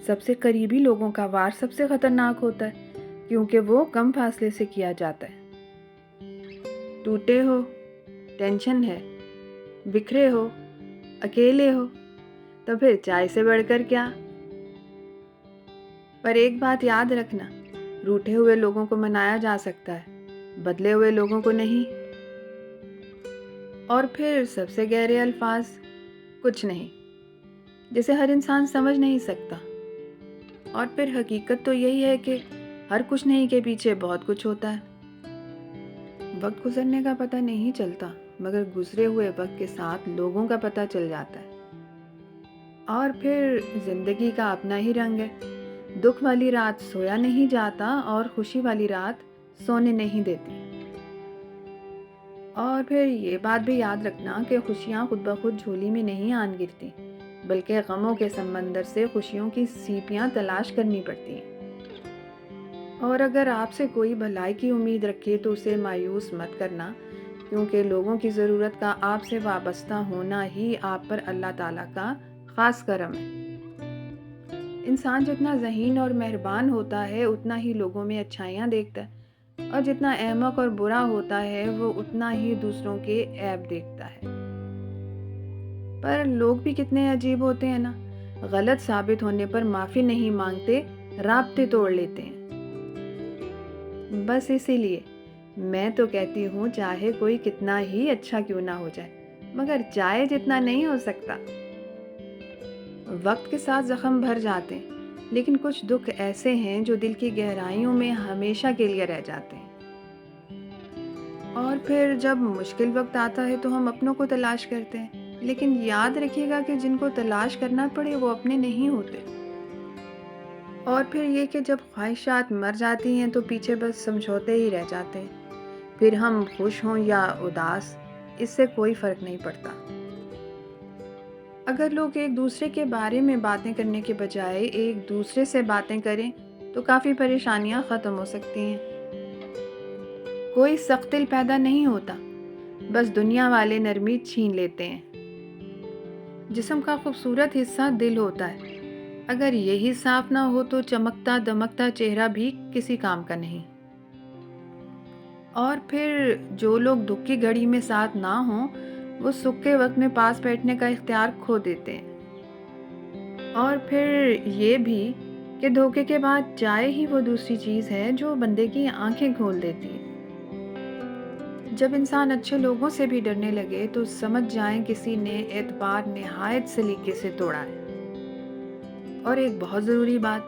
سب سے قریبی لوگوں کا وار سب سے خطرناک ہوتا ہے، کیونکہ وہ کم فاصلے سے کیا جاتا ہے۔ ٹوٹے ہو، ٹینشن ہے، بکھرے ہو، اکیلے ہو، تو پھر چائے سے بڑھ کر کیا؟ پر ایک بات یاد رکھنا، روٹھے ہوئے لوگوں کو منایا جا سکتا ہے، بدلے ہوئے لوگوں کو نہیں۔ اور پھر سب سے گہرے الفاظ، کچھ نہیں، جسے ہر انسان سمجھ نہیں سکتا۔ اور پھر حقیقت تو یہی ہے کہ ہر کچھ نہیں کے پیچھے بہت کچھ ہوتا ہے۔ وقت گزرنے کا پتہ نہیں چلتا، مگر گزرے ہوئے وقت کے ساتھ لوگوں کا پتہ چل جاتا ہے۔ اور پھر زندگی کا اپنا ہی رنگ ہے، دکھ والی رات سویا نہیں جاتا اور خوشی والی رات سونے نہیں دیتی۔ اور پھر یہ بات بھی یاد رکھنا کہ خوشیاں خود بخود جھولی میں نہیں آن گرتی، بلکہ غموں کے سمندر سے خوشیوں کی سیپیاں تلاش کرنی پڑتی ہیں۔ اور اگر آپ سے کوئی بھلائی کی امید رکھے تو اسے مایوس مت کرنا، کیونکہ لوگوں کی ضرورت کا آپ سے وابستہ ہونا ہی آپ پر اللہ تعالیٰ کا خاص کرم ہے۔ انسان جتنا ذہین اور مہربان ہوتا ہے اتنا ہی لوگوں میں اچھائیاں دیکھتا ہے، اور جتنا احمق اور برا ہوتا ہے وہ اتنا ہی دوسروں کے عیب دیکھتا ہے۔ پر لوگ بھی کتنے عجیب ہوتے ہیں نا، غلط ثابت ہونے پر معافی نہیں مانگتے، رابطے توڑ لیتے ہیں۔ بس اسی لیے میں تو کہتی ہوں، چاہے کوئی کتنا ہی اچھا کیوں نہ ہو جائے، مگر چائے جتنا نہیں ہو سکتا۔ وقت کے ساتھ زخم بھر جاتے ہیں، لیکن کچھ دکھ ایسے ہیں جو دل کی گہرائیوں میں ہمیشہ کے لیے رہ جاتے ہیں۔ اور پھر جب مشکل وقت آتا ہے تو ہم اپنوں کو تلاش کرتے ہیں، لیکن یاد رکھیے گا کہ جن کو تلاش کرنا پڑے وہ اپنے نہیں ہوتے۔ اور پھر یہ کہ جب خواہشات مر جاتی ہیں تو پیچھے بس سمجھوتے ہی رہ جاتے ہیں، پھر ہم خوش ہوں یا اداس، اس سے کوئی فرق نہیں پڑتا۔ اگر لوگ ایک دوسرے کے بارے میں باتیں کرنے کے بجائے ایک دوسرے سے باتیں کریں تو کافی پریشانیاں ختم ہو سکتی ہیں۔ کوئی سخت دل پیدا نہیں ہوتا، بس دنیا والے نرمی چھین لیتے ہیں۔ جسم کا خوبصورت حصہ دل ہوتا ہے، اگر یہی صاف نہ ہو تو چمکتا دمکتا چہرہ بھی کسی کام کا نہیں۔ اور پھر جو لوگ دکھ کی گھڑی میں ساتھ نہ ہوں وہ سکھ کے وقت میں پاس بیٹھنے کا اختیار کھو دیتے ہیں۔ اور پھر یہ بھی کہ دھوکے کے بعد چائے ہی وہ دوسری چیز ہے جو بندے کی آنکھیں کھول دیتی ہے۔ جب انسان اچھے لوگوں سے بھی ڈرنے لگے تو سمجھ جائیں کسی نے اعتبار نہایت سلیقے سے توڑا ہے۔ اور ایک بہت ضروری بات،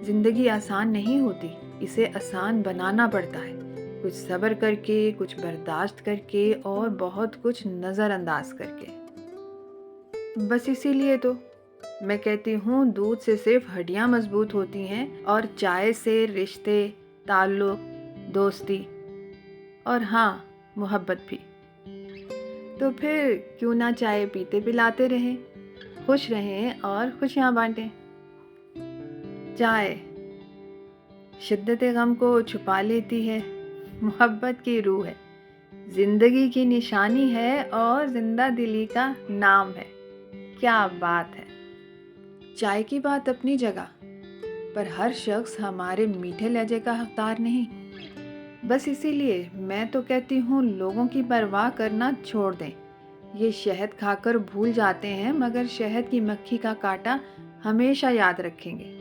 زندگی آسان نہیں ہوتی، اسے آسان بنانا پڑتا ہے، کچھ صبر کر کے، کچھ برداشت کر کے اور بہت کچھ نظر انداز کر کے۔ بس اسی لیے تو میں کہتی ہوں، دودھ سے صرف ہڈیاں مضبوط ہوتی ہیں اور چائے سے رشتے، تعلق، دوستی اور ہاں، محبت بھی۔ تو پھر کیوں نہ چائے پیتے پلاتے رہیں، خوش رہیں اور خوشیاں بانٹیں۔ چائے شدت غم کو چھپا لیتی ہے، محبت کی روح ہے، زندگی کی نشانی ہے اور زندہ دلی کا نام ہے۔ کیا بات ہے! چائے کی بات اپنی جگہ، پر ہر شخص ہمارے میٹھے لہجے کا حقدار نہیں۔ بس اسی لیے میں تو کہتی ہوں، لوگوں کی پرواہ کرنا چھوڑ دیں۔ یہ شہد کھا کر بھول جاتے ہیں، مگر شہد کی مکھی کا کانٹا ہمیشہ یاد رکھیں گے۔